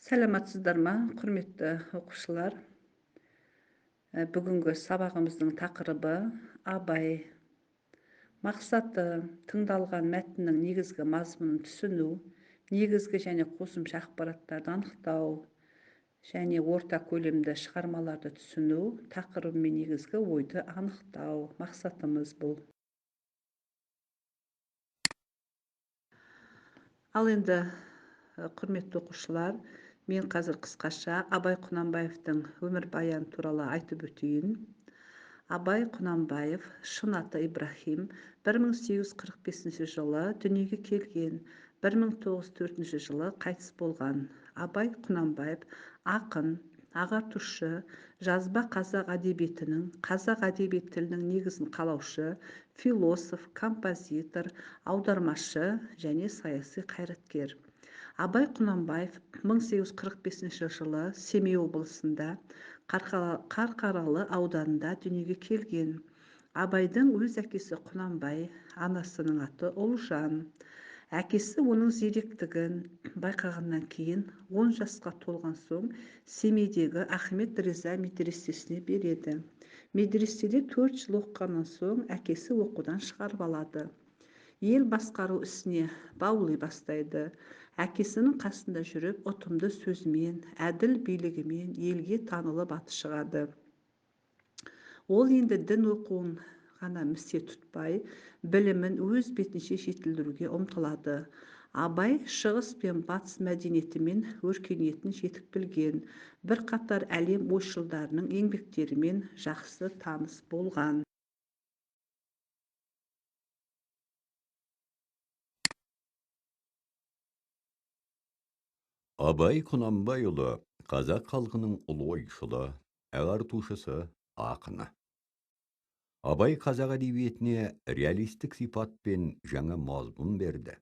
Саламатсыздар ма, құрметті оқушылар? Бүгінгі сабағымыздың тақырыбы абай. Мақсаты тыңдалған мәтіннің негізгі мазмұнын түсіну, негізгі және қосымша ақпараттарды анықтау және орта көлемді шығармаларды түсіну, тақырыбы мен негізгі ойды анықтау мақсатымыз бұл. Ал енді құрметті оқушылар, мен қазір қысқаша Абай Құнанбаевтың өмірбаяны туралы айтып өтейін. Абай Құнанбаев, шын аты Ибрахим, 1845 жылы дүниеге келген, 1904 жылы қайтыс болған. Абай Құнанбаев ақын, ағартушы, жазба қазақ әдебиетінің, қазақ әдебиет тілінің негізін қалаушы, философ, композитор, аудармашы және саяси қайраткер. Абай Құнанбаев 1845 жылы Семей облысында Қарқаралы ауданында дүниеге келген. Абайдың өз әкесі Құнанбай, анасының аты Ұлжан. Әкесі оның зеректігін байқағаннан кейін 10 жасқа толған соң Семейдегі Ахмет Риза медресесіне береді. Медреседе 4 жыл оқығаннан соң әкесі оқудан шығарып алады. Ел басқару ісіне баулай бастайды. Әкесінің қасында жүріп, ұтымды сөзімен, әділ билігімен елге танылып аты шығады. Ол енді дін оқуын ғана місе тұтпай, білімін өз бетінше жетілдіруге ұмтылады. Абай шығыс пен батыс мәдениеті мен өркениетін жетік білген, бірқатар әлем ойшылдарының еңбектерімен жақсы таныс болған. Абай Құнанбайұлы қазақ халқының ұлы ойшылы, ағартушысы, ақыны. Абай қазақ әдебиетіне реалистік сипат пен жаңа мазмұн берді.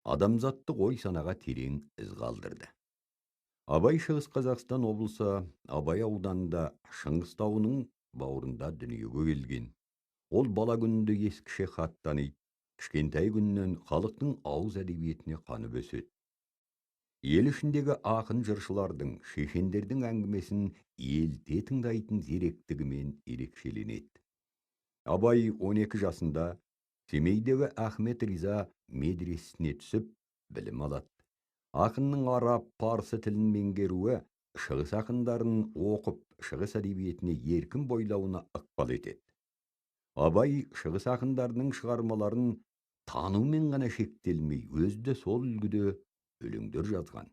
Адамзаттық ой санаға терең із қалдырды. Абай Шығыс Қазақстан облысы Абай ауданында Шыңғыс тауының бауырында дүниеге келген. Ол бала күнінде ескіше хат таниды, кішкентай күннен халықтың ауыз әдебиетіне қанып өседі. Ел ішіндегі ақын жыршылардың, шешендердің әңгімесін елте тыңдайтын зеректігімен ерекшеленеді. Абай 12 жасында Семейдегі Ахмет Риза медресесіне түсіп, білім алады. Ақынның араб, парсы тілін меңгеруі шығыс ақындарын оқып, шығыс әдебиетіне еркін бойлауына ықпал етеді. Абай шығыс ақындарының шығармаларын танумен ғана шектелмей, өзі сол үлгіде өлеңдер жазған.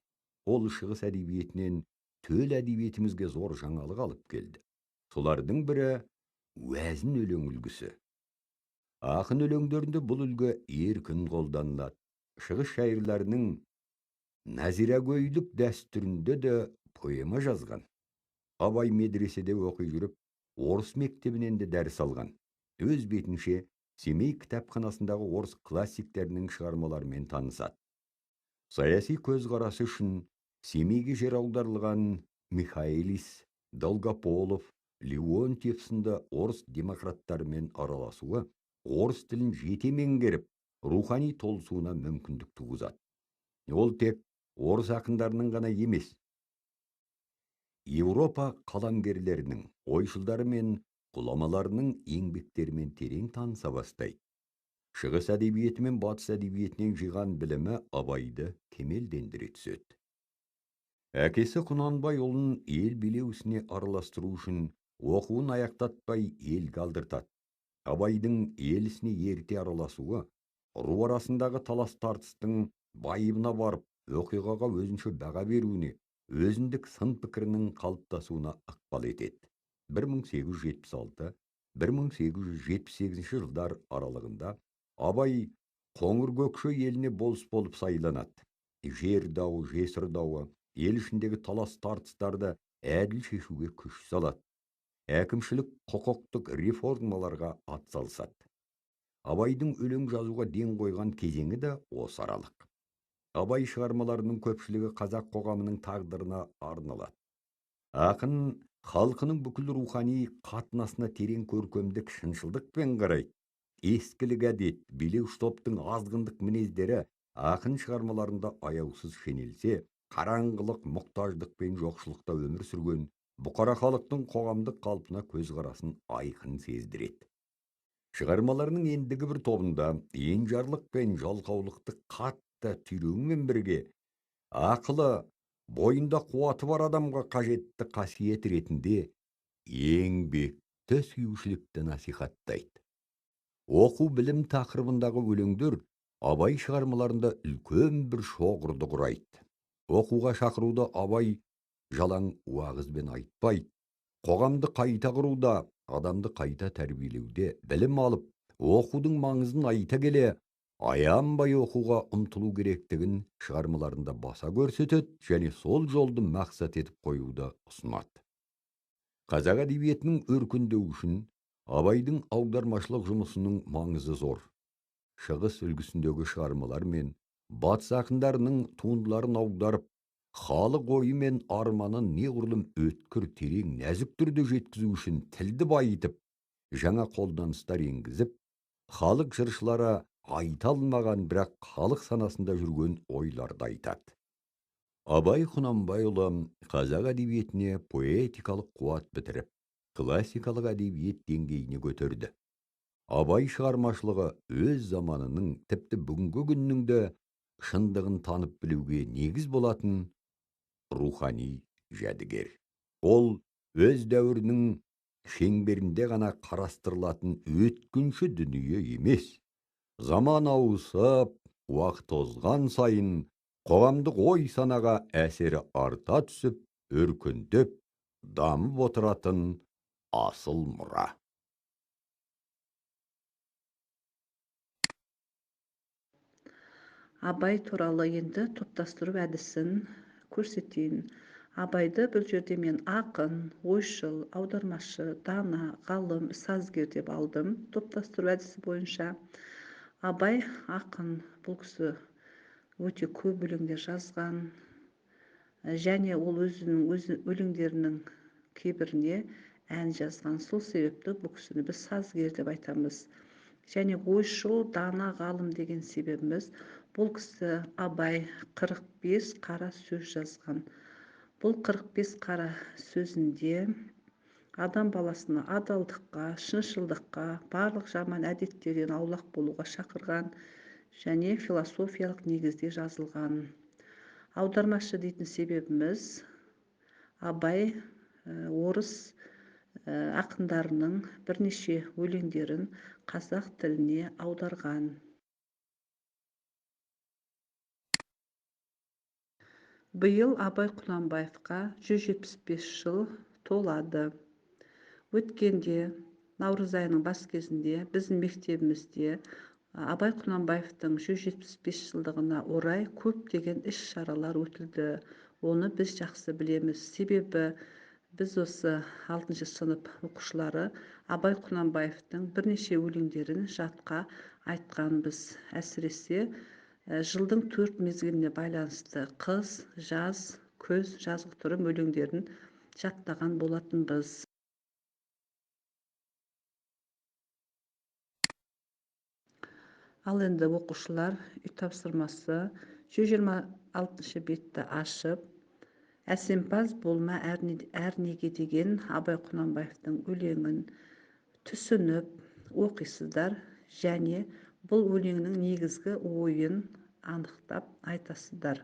Ол шығыс әдебиетінен төл әдебиетімізге зор жаңалық алып келді. Солардың бірі уәзін өлең үлгісі. Ақын өлеңдерінде бұл үлгі еркін қолданылады. Шығыс шайырларының нәзирагөйлік дәстүрінде де поэма жазған. Абай медреседе оқи жүріп, орыс мектебінен де дәріс алған. Өз бетінше Семей кітапханасындағы орыс классиктерінің шығармаларымен танысады. Саяси көзқарасы үшін Семейге жер аударылған Михайлис, Долгополов, Леонтьев сынды орыс демократтарымен араласуы орыс тілін жете меңгеріп, рухани толысуына мүмкіндік туғызады. Ол тек орыс ақындарының ғана емес, Еуропа қаламгерлерінің, ойшылдары мен ғұламаларының еңбектерімен терең таныса бастайды. Шығыс әдебиеті мен батыс әдебиетінен жиған білімі Абайды кемелдендіре түседі. Әкесі Құнанбай ұлын ел билеу ісіне араластыру үшін оқуын аяқтатпай елге алдыртады. Абайдың ел ісіне ерте араласуы, ру арасындағы талас тартыстың байыбына барып, оқиғаға өзінше баға беруіне, өзіндік сын пікірінің қалыптасуына ықпал етеді. 1876-1878 жылдар аралығында Абай Қоңыр Көкше еліне болыс болып сайланады. Жер дауы, жесір дауы, ел ішіндегі талас тартыстарды әділ шешуге күш салады. Әкімшілік құқықтық реформаларға атсалысады. Абайдың өлең жазуға ден қойған кезеңі де осы аралық. Абай шығармаларының көпшілігі қазақ қоғамының тағдырына арналады. Ақын халқының бүкіл рухани қатынасына терең көркемдік шыншылдықпен қарайды. Ескілік әдет, билеуші топтың азғындық мінездері ақын шығармаларында аяусыз шенелсе, қараңғылық, мұқтаждық пен жоқшылықта өмір сүрген бұқара халықтың қоғамдық қалпына көзқарасын айқын сездіреді. Шығармаларының ендігі бір тобында енжарлық пен жалқаулықты қатты түйреумен бірге ақылы, бойында қуаты бар адамға қажетті қасиет ретінде еңбекті сүюшілікті насихаттайды. Оқу білім тақырыбындағы өлеңдер Абай шығармаларында үлкен бір шоғырды құрайды. Оқуға шақыруда Абай жалаң уағызбен айтпайды. Қоғамды қайта құруда, адамды қайта тәрбиелеуде білім алып, оқудың маңызын айта келе, аянбай оқуға ұмтылу керектігін шығармаларында баса көрсетеді және сол жолды мақсат етіп қоюды ұсынады. Қазақ әдебиетінің өркендеуі үшін Абайдың аудармашылық жұмысының маңызы зор. Шығыс үлгісіндегі шығармалар мен батыс ақындарының туындыларын аударып, халық ойы мен арманын неғұрлым өткір, терең, нәзік түрде жеткізу үшін тілді байытып, жаңа қолданыстар енгізіп, халық жыршылары айта алмаған, бірақ халық санасында жүрген ойларды айтады. Абай Құнанбайұлы қазақ әдебиетіне поэтикалық қуат бітіріп, классикалық әдебиет деңгейіне көтерді. Абай шығармашылығы өз заманының, тіпті бүгінгі күннің де шындығын танып білуге негіз болатын рухани жәдігер. Ол өз дәуірінің шеңберінде ғана қарастырылатын өткінші дүние емес. Заман ауысып, уақыт озған сайын қоғамдық ой санаға әсері арта түсіп, өркендеп, дамып отыратын асыл мұра. Абай туралы енді топтастыру әдісін көрсетейін. Абайды бұл жерде мен ақын, ойшыл, аудармашы, дана, ғалым, сазгер деп алдым. Топтастыру әдісі бойынша Абай ақын, бұл кісі өте көп өлеңдер жазған, және ол өзінің өлеңдерінің кейбіріне ән жазған. Сол себепті бұл кісіні біз сазгер деп айтамыз. Және ойшыл, дана, ғалым деген себебіміз, бұл кісі Абай 45 қара сөз жазған. Бұл 45 қара сөзінде адам баласына адалдыққа, шыншылдыққа, барлық жаман әдеттерден аулақ болуға шақырған және философиялық негізде жазылған. Аудармашы дейтін себебіміз, Абай орыс ақындарының бірнеше өлеңдерін қазақ тіліне аударған. Биыл Абай Құнанбаевқа 175 жыл толады. Өткенде наурыз айының бас кезінде біздің мектебімізде Абай Құнанбаевтың 175 жылдығына орай көптеген іс-шаралар өтілді. Оны біз жақсы білеміз. Себебі біз осы 6 сынып оқушылары Абай Құнанбаевтың бірнеше өлеңдерін жатқа айтқанбыз. Әсіресе жылдың 4 мезгіліне байланысты қыс, жаз, көз, жазғытұрым өлеңдерін жаттаған болатынбыз. Ал енді оқушылар үй тапсырмасы 126 бетті ашып, әсемпаз болма әрнеге деген Абай Құнанбаевтың өлеңін түсініп оқисыздар және бұл өлеңнің негізгі ойын анықтап айтасыздар.